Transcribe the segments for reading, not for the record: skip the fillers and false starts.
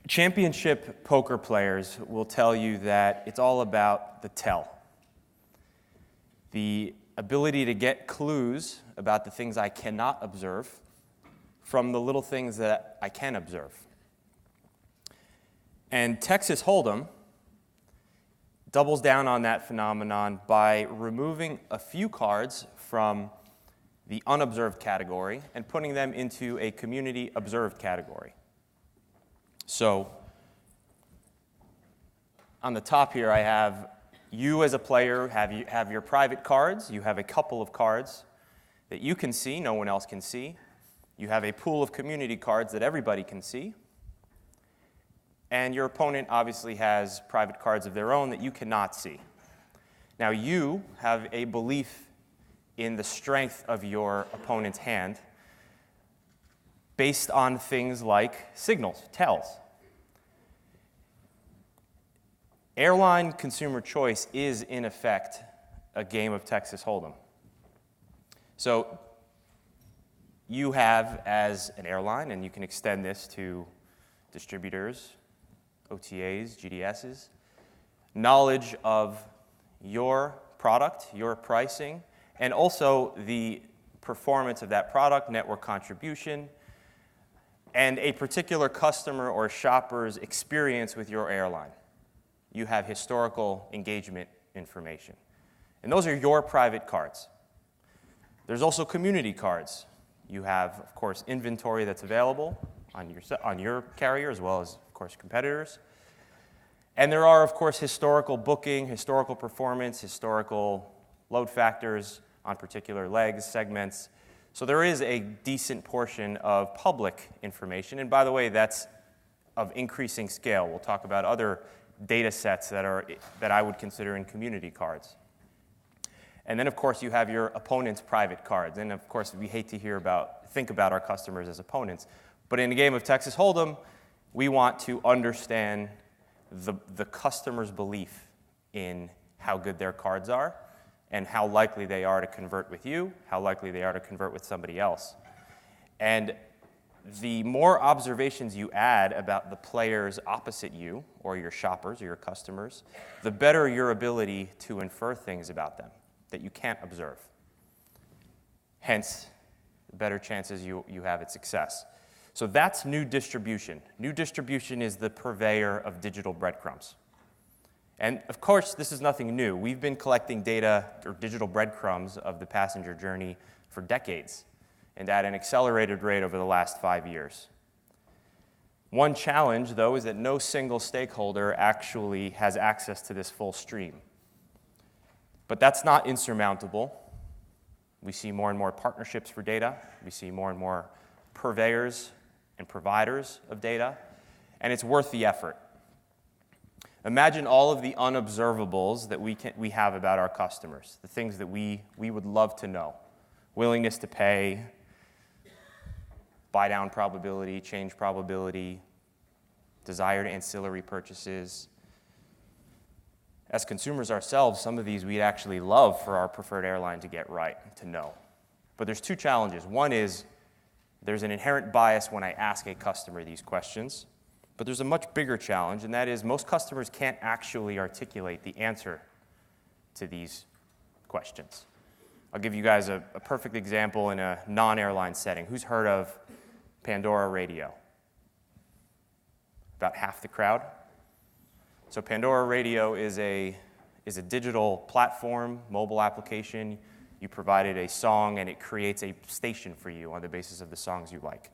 Championship poker players will tell you that it's all about the tell. The ability to get clues about the things I cannot observe from the little things that I can observe. And Texas Hold'em doubles down on that phenomenon by removing a few cards from the unobserved category and putting them into a community observed category. So on the top here, I have you as a player have your private cards. You have a couple of cards that you can see, no one else can see. You have a pool of community cards that everybody can see. And your opponent obviously has private cards of their own that you cannot see. Now you have a belief in the strength of your opponent's hand based on things like signals, tells. Airline consumer choice is, in effect, a game of Texas Hold'em. So you have, as an airline, and you can extend this to distributors, OTAs, GDSs, knowledge of your product, your pricing, and also the performance of that product, network contribution, and a particular customer or shopper's experience with your airline. You have historical engagement information. And those are your private cards. There's also community cards. You have, of course, inventory that's available on your carrier as well as, of course, competitors. And there are, of course, historical booking, historical performance, historical load factors on particular legs, segments. So there is a decent portion of public information. And by the way, that's of increasing scale. We'll talk about other data sets that I would consider in community cards. And then, of course, you have your opponent's private cards. And, of course, we hate to think about our customers as opponents. But in a game of Texas Hold'em, we want to understand the customer's belief in how good their cards are and how likely they are to convert with you, how likely they are to convert with somebody else. And the more observations you add about the players opposite you, or your shoppers or your customers, the better your ability to infer things about them that you can't observe. Hence, the better chances you have at success. So that's new distribution. New distribution is the purveyor of digital breadcrumbs. And of course, this is nothing new. We've been collecting data or digital breadcrumbs of the passenger journey for decades, and at an accelerated rate over the last 5 years. One challenge, though, is that no single stakeholder actually has access to this full stream. But that's not insurmountable. We see more and more partnerships for data. We see more and more purveyors and providers of data, and it's worth the effort. Imagine all of the unobservables that we have about our customers, the things that we would love to know. Willingness to pay, buy-down probability, change probability, desired ancillary purchases. As consumers ourselves, some of these we'd actually love for our preferred airline to get right, to know. But there's two challenges. One is there's an inherent bias when I ask a customer these questions. But there's a much bigger challenge, and that is most customers can't actually articulate the answer to these questions. I'll give you guys a perfect example in a non-airline setting. Who's heard of Pandora Radio? About half the crowd. So Pandora Radio is a digital platform, mobile application. You provided a song, and it creates a station for you on the basis of the songs you like.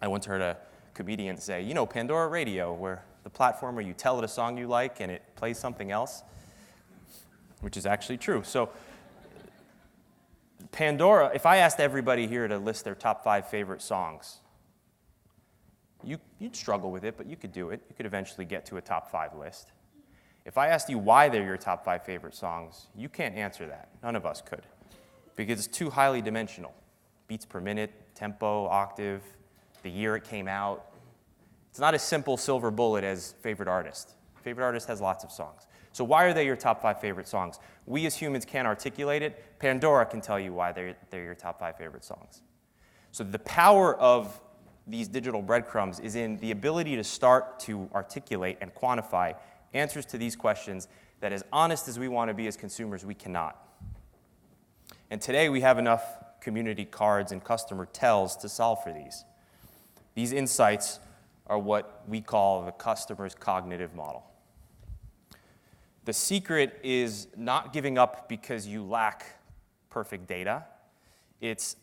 I once heard a comedian say, Pandora Radio, where the platform where you tell it a song you like and it plays something else, which is actually true. So Pandora, if I asked everybody here to list their top 5 favorite songs, you'd struggle with it, but you could do it. You could eventually get to a top 5 list. If I asked you why they're your top 5 favorite songs, you can't answer that. None of us could, because it's too highly dimensional. Beats per minute, tempo, octave, the year it came out. It's not a simple silver bullet as favorite artist. Favorite artist has lots of songs. So why are they your top 5 favorite songs? We as humans can't articulate it. Pandora can tell you why they're your top 5 favorite songs. So the power of these digital breadcrumbs is in the ability to start to articulate and quantify answers to these questions that, as honest as we want to be as consumers, we cannot. And today we have enough community cards and customer tells to solve for these. These insights are what we call the customer's cognitive model. The secret is not giving up because you lack perfect data. It's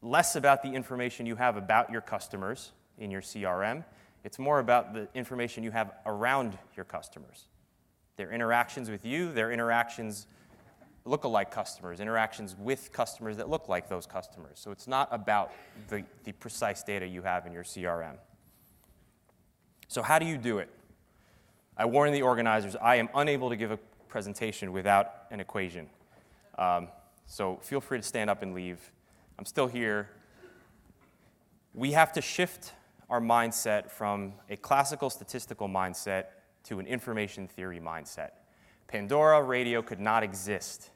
less about the information you have about your customers in your CRM. It's more about the information you have around your customers. Their interactions with you, their interactions, look-alike customers, interactions with customers that look like those customers. So it's not about the precise data you have in your CRM. So how do you do it? I warn the organizers, I am unable to give a presentation without an equation. So feel free to stand up and leave. I'm still here. We have to shift our mindset from a classical statistical mindset to an information theory mindset. Pandora Radio could not exist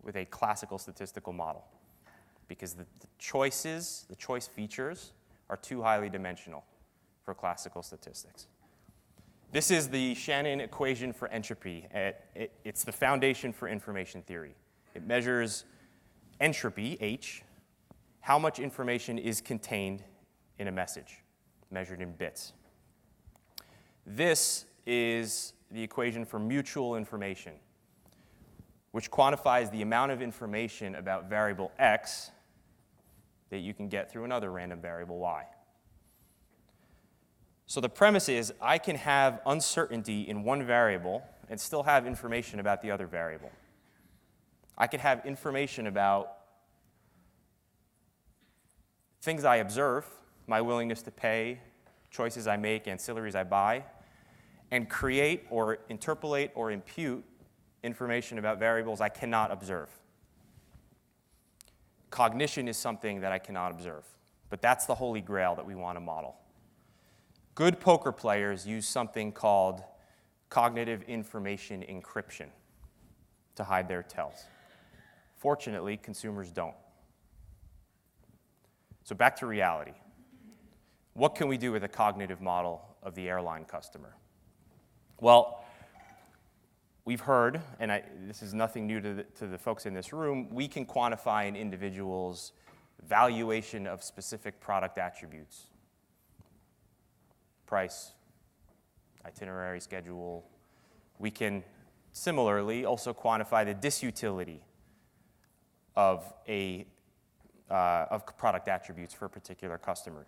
with a classical statistical model because the choice features are too highly dimensional for classical statistics. This is the Shannon equation for entropy. It's the foundation for information theory. It measures entropy, H, how much information is contained in a message, measured in bits. This is the equation for mutual information, which quantifies the amount of information about variable X that you can get through another random variable Y. So the premise is I can have uncertainty in one variable and still have information about the other variable. I can have information about things I observe, my willingness to pay, choices I make, ancillaries I buy, and create or interpolate or impute information about variables I cannot observe. Cognition is something that I cannot observe, but that's the holy grail that we want to model. Good poker players use something called cognitive information encryption to hide their tells. Fortunately, consumers don't. So back to reality. What can we do with a cognitive model of the airline customer? Well, we've heard, and this is nothing new to the folks in this room, we can quantify an individual's valuation of specific product attributes. Price, itinerary, schedule. We can similarly also quantify the disutility of product attributes for a particular customer,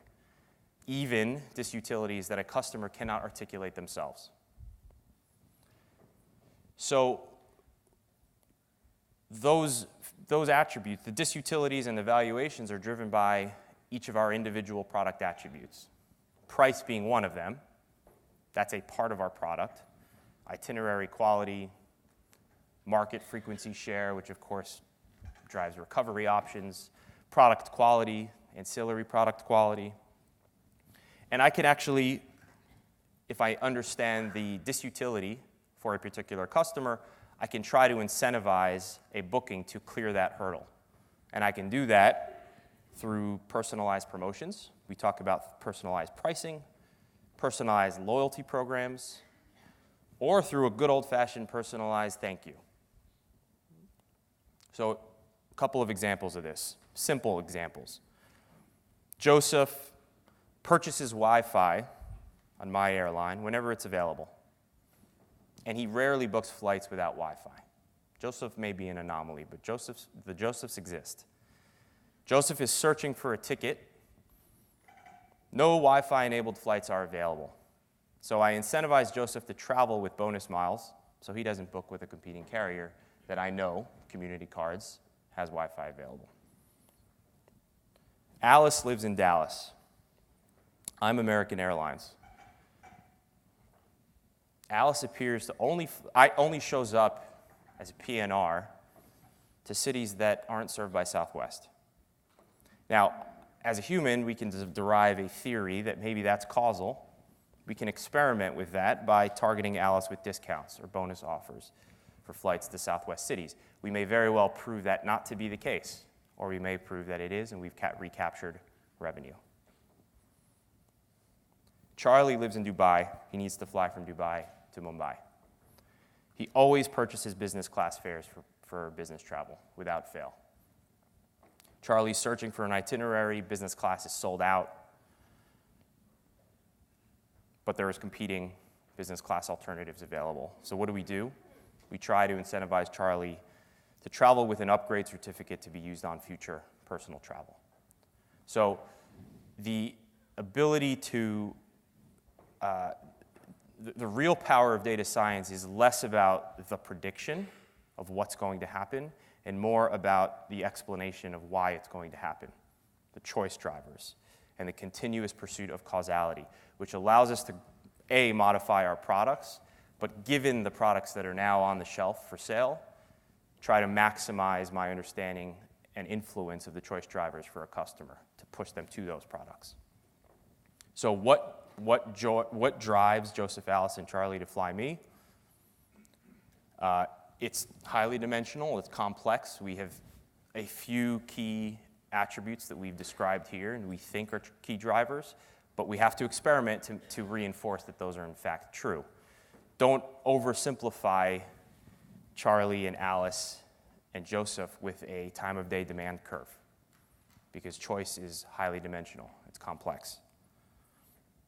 even disutilities that a customer cannot articulate themselves. So those attributes, the disutilities and the valuations, are driven by each of our individual product attributes. Price being one of them. That's a part of our product. Itinerary quality, market frequency share, which of course drives recovery options, product quality, ancillary product quality. And I can actually, if I understand the disutility for a particular customer, I can try to incentivize a booking to clear that hurdle. And I can do that through personalized promotions. We talk about personalized pricing, personalized loyalty programs, or through a good old-fashioned personalized thank you. So a couple of examples of this, simple examples. Joseph purchases Wi-Fi on my airline whenever it's available, and he rarely books flights without Wi-Fi. Joseph may be an anomaly, but the Josephs exist. Joseph is searching for a ticket. No Wi-Fi enabled flights are available. So I incentivize Joseph to travel with bonus miles so he doesn't book with a competing carrier that I know, Community Cards, has Wi-Fi available. Alice lives in Dallas. I'm American Airlines. Alice appears to only shows up as a PNR to cities that aren't served by Southwest. Now, as a human, we can derive a theory that maybe that's causal. We can experiment with that by targeting Alice with discounts or bonus offers for flights to Southwest cities. We may very well prove that not to be the case, or we may prove that it is and we've recaptured revenue. Charlie lives in Dubai. He needs to fly from Dubai to Mumbai. He always purchases business class fares for business travel without fail. Charlie's searching for an itinerary. Business class is sold out. But there is competing business class alternatives available. So what do? We try to incentivize Charlie to travel with an upgrade certificate to be used on future personal travel. So the ability to, the real power of data science is less about the prediction of what's going to happen and more about the explanation of why it's going to happen, the choice drivers, and the continuous pursuit of causality, which allows us to, A, modify our products, but given the products that are now on the shelf for sale, try to maximize my understanding and influence of the choice drivers for a customer to push them to those products. So what drives Joseph, Alice, and Charlie to fly me? It's highly dimensional, it's complex. We have a few key attributes that we've described here and we think are key drivers, but we have to experiment to reinforce that those are in fact true. Don't oversimplify Charlie and Alice and Joseph with a time of day demand curve, because choice is highly dimensional, it's complex.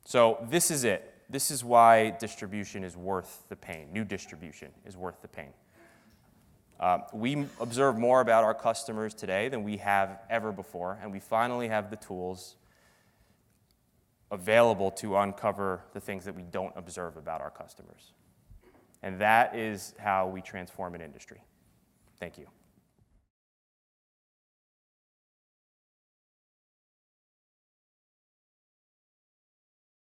So this is it. This is why distribution is worth the pain. New distribution is worth the pain. We observe more about our customers today than we have ever before, and we finally have the tools available to uncover the things that we don't observe about our customers. And that is how we transform an industry. Thank you.